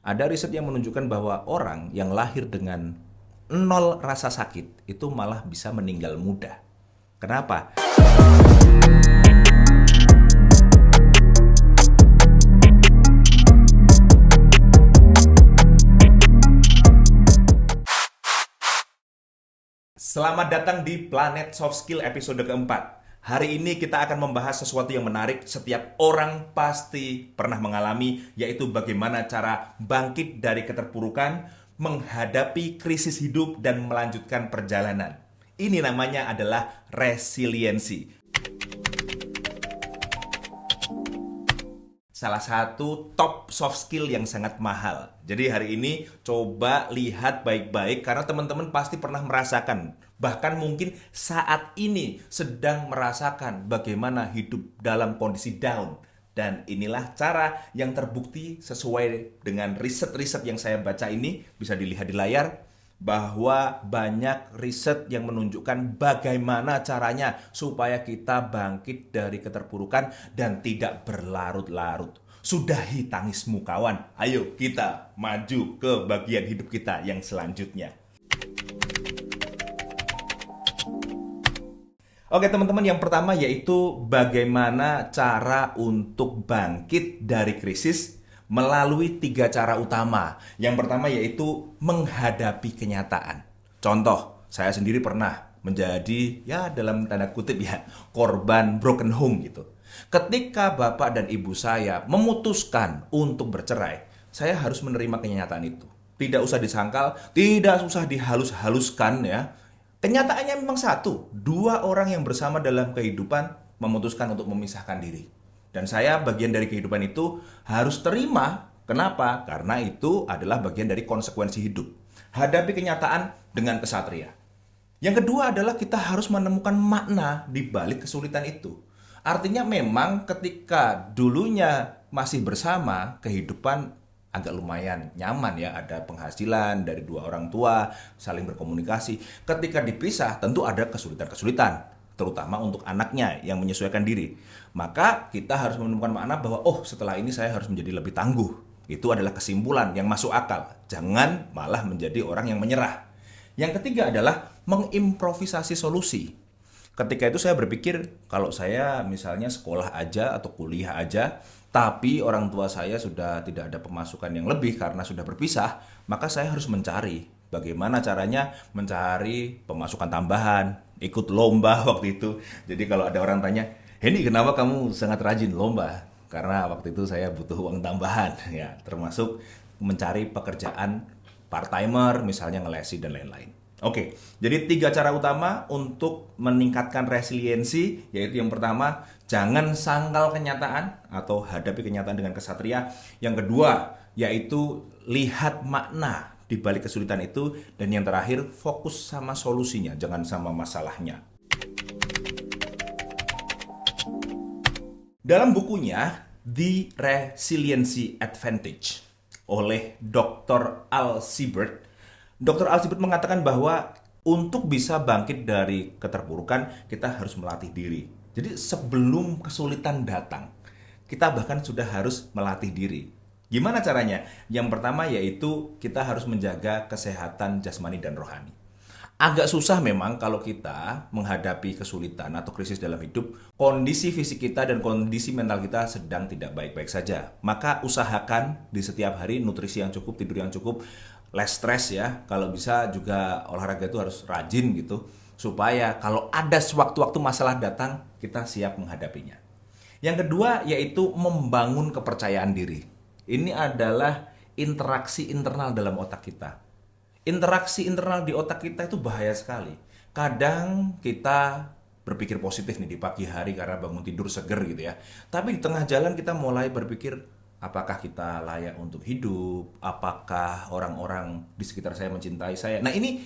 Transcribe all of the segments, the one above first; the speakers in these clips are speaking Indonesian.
Ada riset yang menunjukkan bahwa orang yang lahir dengan nol rasa sakit itu malah bisa meninggal muda. Kenapa? Selamat datang di Planet Soft Skill episode keempat. Hari ini kita akan membahas sesuatu yang menarik. Setiap orang pasti pernah mengalami, yaitu bagaimana cara bangkit dari keterpurukan, menghadapi krisis hidup, dan melanjutkan perjalanan. Ini namanya adalah resiliensi. Salah satu top soft skill yang sangat mahal. Jadi hari ini coba lihat baik-baik karena teman-teman pasti pernah merasakan, bahkan mungkin saat ini sedang merasakan bagaimana hidup dalam kondisi down. Dan inilah cara yang terbukti sesuai dengan riset-riset yang saya baca ini, bisa dilihat di layar, bahwa banyak riset yang menunjukkan bagaimana caranya supaya kita bangkit dari keterpurukan dan tidak berlarut-larut. Sudahi tangismu kawan, ayo kita maju ke bagian hidup kita yang selanjutnya. Oke teman-teman, yang pertama yaitu bagaimana cara untuk bangkit dari krisis melalui 3 cara utama. Yang pertama yaitu menghadapi kenyataan. Contoh, saya sendiri pernah menjadi, ya dalam tanda kutip ya, korban broken home gitu. Ketika bapak dan ibu saya memutuskan untuk bercerai, saya harus menerima kenyataan itu. Tidak usah disangkal, tidak usah dihalus-haluskan ya. Kenyataannya memang satu, 2 orang yang bersama dalam kehidupan memutuskan untuk memisahkan diri. Dan saya bagian dari kehidupan itu harus terima. Kenapa? Karena itu adalah bagian dari konsekuensi hidup. Hadapi kenyataan dengan kesatria. Yang kedua adalah kita harus menemukan makna di balik kesulitan itu. Artinya memang ketika dulunya masih bersama, kehidupan agak lumayan nyaman ya, ada penghasilan dari 2 orang tua, saling berkomunikasi. Ketika dipisah tentu ada kesulitan-kesulitan, terutama untuk anaknya yang menyesuaikan diri. Maka kita harus menemukan makna bahwa setelah ini saya harus menjadi lebih tangguh. Itu adalah kesimpulan yang masuk akal. Jangan malah menjadi orang yang menyerah. Yang ketiga adalah mengimprovisasi solusi. Ketika itu saya berpikir, kalau saya misalnya sekolah aja atau kuliah aja, tapi orang tua saya sudah tidak ada pemasukan yang lebih karena sudah berpisah, maka saya harus mencari bagaimana caranya mencari pemasukan tambahan, ikut lomba waktu itu. Jadi kalau ada orang tanya, Hendy kenapa kamu sangat rajin lomba? Karena waktu itu saya butuh uang tambahan, ya termasuk mencari pekerjaan part-timer, misalnya ngelesi dan lain-lain. Oke, jadi 3 cara utama untuk meningkatkan resiliensi, yaitu yang pertama, jangan sangkal kenyataan atau hadapi kenyataan dengan kesatria. Yang kedua, yaitu lihat makna di balik kesulitan itu. Dan yang terakhir, fokus sama solusinya, jangan sama masalahnya. Dalam bukunya The Resiliency Advantage oleh Dr. Al Siebert, Dr. Al Siebert mengatakan bahwa untuk bisa bangkit dari keterpurukan, kita harus melatih diri. Jadi sebelum kesulitan datang, kita bahkan sudah harus melatih diri. Gimana caranya? Yang pertama yaitu kita harus menjaga kesehatan jasmani dan rohani. Agak susah memang kalau kita menghadapi kesulitan atau krisis dalam hidup, kondisi fisik kita dan kondisi mental kita sedang tidak baik-baik saja. Maka usahakan di setiap hari nutrisi yang cukup, tidur yang cukup, less stress ya. Kalau bisa juga olahraga itu harus rajin gitu, supaya kalau ada sewaktu-waktu masalah datang, kita siap menghadapinya. Yang kedua yaitu membangun kepercayaan diri. Ini adalah interaksi internal dalam otak kita. Interaksi internal di otak kita itu bahaya sekali. Kadang kita berpikir positif nih di pagi hari karena bangun tidur seger gitu ya. Tapi di tengah jalan kita mulai berpikir, apakah kita layak untuk hidup? Apakah orang-orang di sekitar saya mencintai saya? Nah ini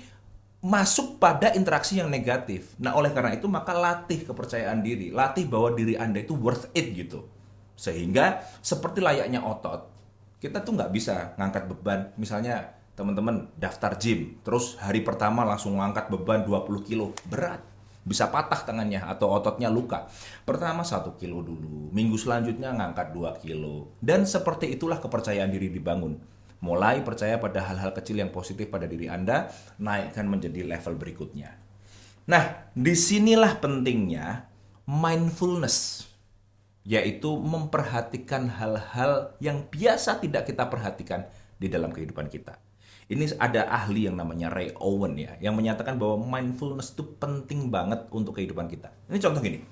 masuk pada interaksi yang negatif. Nah oleh karena itu maka latih kepercayaan diri. Latih bahwa diri Anda itu worth it gitu. Sehingga seperti layaknya otot, kita tuh nggak bisa ngangkat beban. Misalnya teman-teman daftar gym, terus hari pertama langsung ngangkat beban 20 kilo, berat. Bisa patah tangannya atau ototnya luka. Pertama 1 kilo dulu, minggu selanjutnya ngangkat 2 kilo. Dan seperti itulah kepercayaan diri dibangun. Mulai percaya pada hal-hal kecil yang positif pada diri Anda, naikkan menjadi level berikutnya. Nah, disinilah pentingnya mindfulness, yaitu memperhatikan hal-hal yang biasa tidak kita perhatikan di dalam kehidupan kita. Ini ada ahli yang namanya Ray Owen ya, yang menyatakan bahwa mindfulness itu penting banget untuk kehidupan kita. Ini contoh gini,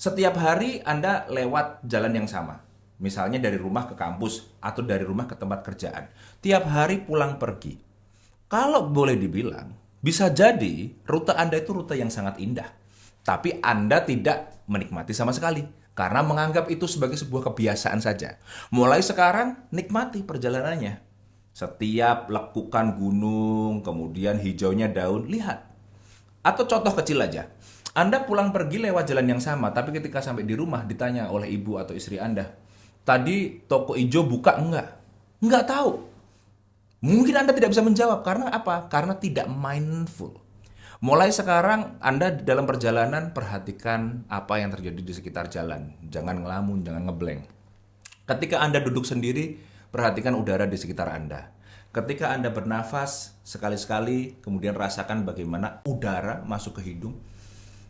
setiap hari Anda lewat jalan yang sama, misalnya dari rumah ke kampus atau dari rumah ke tempat kerjaan. Tiap hari pulang pergi. Kalau boleh dibilang, bisa jadi rute Anda itu rute yang sangat indah. Tapi Anda tidak menikmati sama sekali. Karena menganggap itu sebagai sebuah kebiasaan saja. Mulai sekarang, nikmati perjalanannya. Setiap lekukan gunung, kemudian hijaunya daun, lihat. Atau contoh kecil aja. Anda pulang pergi lewat jalan yang sama, tapi ketika sampai di rumah ditanya oleh ibu atau istri Anda, tadi toko hijau buka enggak? Enggak tahu. Mungkin Anda tidak bisa menjawab. Karena apa? Karena tidak mindful. Mulai sekarang Anda dalam perjalanan perhatikan apa yang terjadi di sekitar jalan. Jangan ngelamun, jangan ngeblank. Ketika Anda duduk sendiri, perhatikan udara di sekitar Anda. Ketika Anda bernafas, sekali-sekali kemudian rasakan bagaimana udara masuk ke hidung,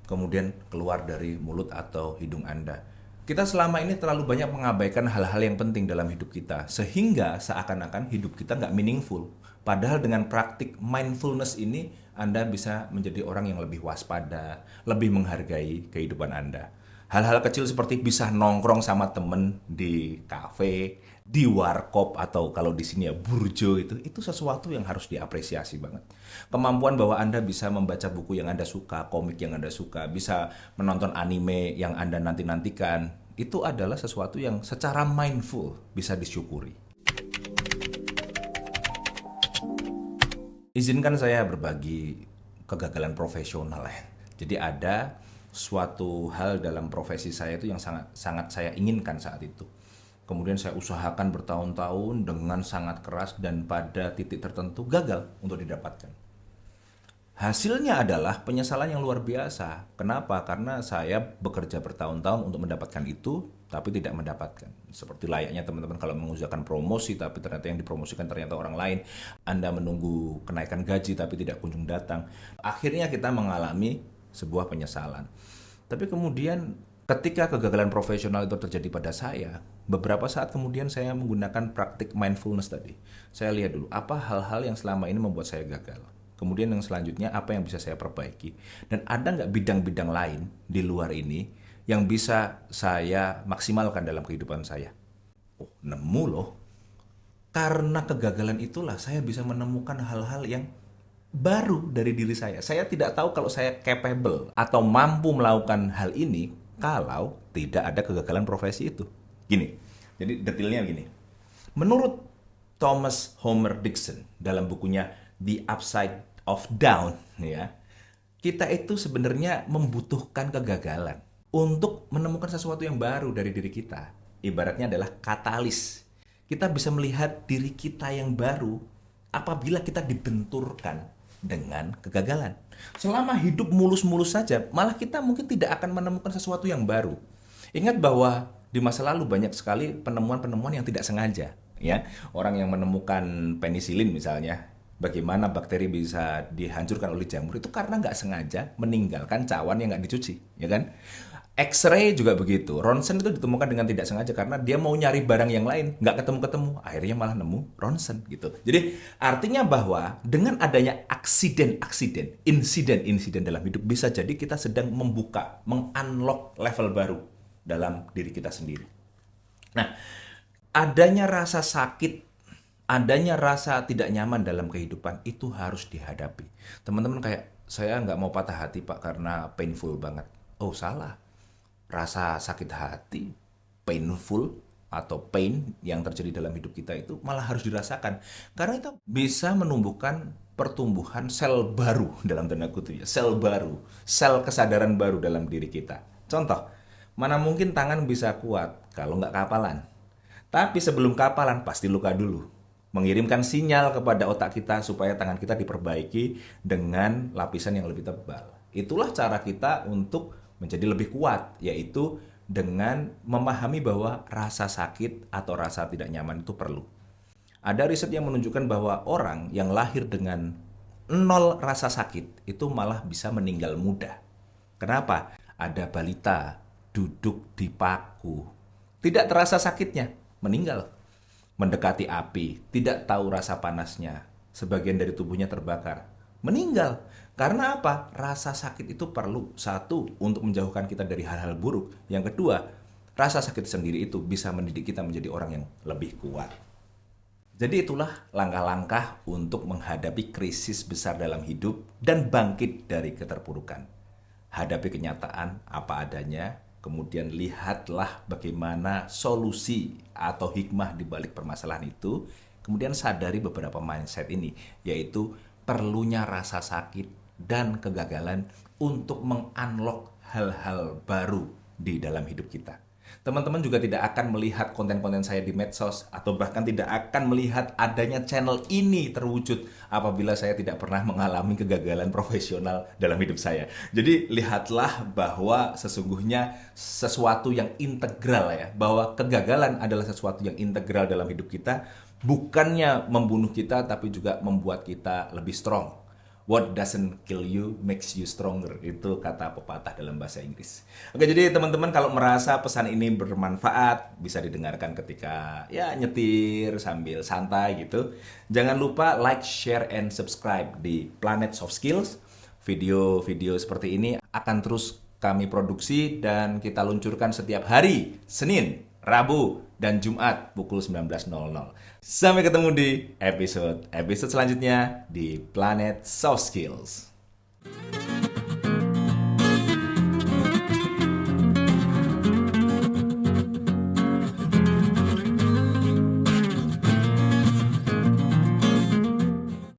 kemudian keluar dari mulut atau hidung Anda. Kita selama ini terlalu banyak mengabaikan hal-hal yang penting dalam hidup kita, sehingga seakan-akan hidup kita nggak meaningful. Padahal dengan praktik mindfulness ini, Anda bisa menjadi orang yang lebih waspada, lebih menghargai kehidupan Anda. Hal-hal kecil seperti bisa nongkrong sama temen di kafe, di warkop, atau kalau di sini ya burjo, itu sesuatu yang harus diapresiasi banget. Kemampuan bahwa Anda bisa membaca buku yang Anda suka, komik yang Anda suka, bisa menonton anime yang Anda nanti-nantikan, itu adalah sesuatu yang secara mindful bisa disyukuri. Izinkan saya berbagi kegagalan profesional ya. Jadi ada suatu hal dalam profesi saya itu yang sangat saya inginkan saat itu. Kemudian saya usahakan bertahun-tahun dengan sangat keras dan pada titik tertentu gagal untuk didapatkan. Hasilnya adalah penyesalan yang luar biasa. Kenapa? Karena saya bekerja bertahun-tahun untuk mendapatkan itu, tapi tidak mendapatkan. Seperti layaknya teman-teman kalau mengusahakan promosi, tapi ternyata yang dipromosikan ternyata orang lain. Anda menunggu kenaikan gaji, tapi tidak kunjung datang. Akhirnya kita mengalami sebuah penyesalan. Tapi kemudian ketika kegagalan profesional itu terjadi pada saya, beberapa saat kemudian saya menggunakan praktik mindfulness tadi. Saya lihat dulu, apa hal-hal yang selama ini membuat saya gagal. Kemudian yang selanjutnya, apa yang bisa saya perbaiki. Dan ada nggak bidang-bidang lain di luar ini yang bisa saya maksimalkan dalam kehidupan saya. Oh, nemu loh. Karena kegagalan itulah saya bisa menemukan hal-hal yang baru dari diri saya. Saya tidak tahu kalau saya capable atau mampu melakukan hal ini kalau tidak ada kegagalan profesi itu. Gini, jadi detailnya gini. Menurut Thomas Homer Dixon dalam bukunya The Upside of Down, ya, kita itu sebenarnya membutuhkan kegagalan untuk menemukan sesuatu yang baru dari diri kita. Ibaratnya adalah katalis. Kita bisa melihat diri kita yang baru apabila kita dibenturkan dengan kegagalan. Selama hidup mulus-mulus saja, malah kita mungkin tidak akan menemukan sesuatu yang baru. Ingat bahwa di masa lalu banyak sekali penemuan-penemuan yang tidak sengaja, ya. Orang yang menemukan penisilin misalnya, bagaimana bakteri bisa dihancurkan oleh jamur itu karena nggak sengaja meninggalkan cawan yang nggak dicuci, ya kan? X-ray juga begitu. Ronsen itu ditemukan dengan tidak sengaja karena dia mau nyari barang yang lain, nggak ketemu-ketemu, akhirnya malah nemu ronsen gitu. Jadi artinya bahwa dengan adanya insiden-insiden dalam hidup, bisa jadi kita sedang membuka, mengunlock level baru dalam diri kita sendiri. Nah, adanya rasa sakit, adanya rasa tidak nyaman dalam kehidupan itu harus dihadapi. Teman-teman kayak, saya nggak mau patah hati Pak karena painful banget. Oh salah. Rasa sakit hati, painful atau pain yang terjadi dalam hidup kita itu malah harus dirasakan. Karena itu bisa menumbuhkan pertumbuhan sel baru dalam tanda kutip ya. Sel baru, sel kesadaran baru dalam diri kita. Contoh, mana mungkin tangan bisa kuat kalau nggak kapalan. Tapi sebelum kapalan pasti luka dulu. Mengirimkan sinyal kepada otak kita supaya tangan kita diperbaiki dengan lapisan yang lebih tebal. Itulah cara kita untuk menjadi lebih kuat, yaitu dengan memahami bahwa rasa sakit atau rasa tidak nyaman itu perlu. Ada riset yang menunjukkan bahwa orang yang lahir dengan nol rasa sakit itu malah bisa meninggal muda. Kenapa? Ada balita duduk di paku, tidak terasa sakitnya, meninggal. Mendekati api, tidak tahu rasa panasnya, sebagian dari tubuhnya terbakar, meninggal. Karena apa? Rasa sakit itu perlu, satu, untuk menjauhkan kita dari hal-hal buruk. Yang kedua, rasa sakit sendiri itu bisa mendidik kita menjadi orang yang lebih kuat. Jadi itulah langkah-langkah untuk menghadapi krisis besar dalam hidup dan bangkit dari keterpurukan. Hadapi kenyataan apa adanya, kemudian lihatlah bagaimana solusi atau hikmah di balik permasalahan itu, kemudian sadari beberapa mindset ini, yaitu perlunya rasa sakit dan kegagalan untuk mengunlock hal-hal baru di dalam hidup kita. Teman-teman juga tidak akan melihat konten-konten saya di medsos atau bahkan tidak akan melihat adanya channel ini terwujud apabila saya tidak pernah mengalami kegagalan profesional dalam hidup saya. Jadi lihatlah bahwa sesungguhnya sesuatu yang integral ya, bahwa kegagalan adalah sesuatu yang integral dalam hidup kita, bukannya membunuh kita tapi juga membuat kita lebih strong. What doesn't kill you makes you stronger. Itu kata pepatah dalam bahasa Inggris. Oke, jadi teman-teman kalau merasa pesan ini bermanfaat, bisa didengarkan ketika ya nyetir sambil santai gitu. Jangan lupa like, share, and subscribe di Planet Soft Skills. Video-video seperti ini akan terus kami produksi dan kita luncurkan setiap hari, Senin, Rabu, dan Jumat pukul 19.00. Sampai ketemu di episode selanjutnya di Planet Soft Skills.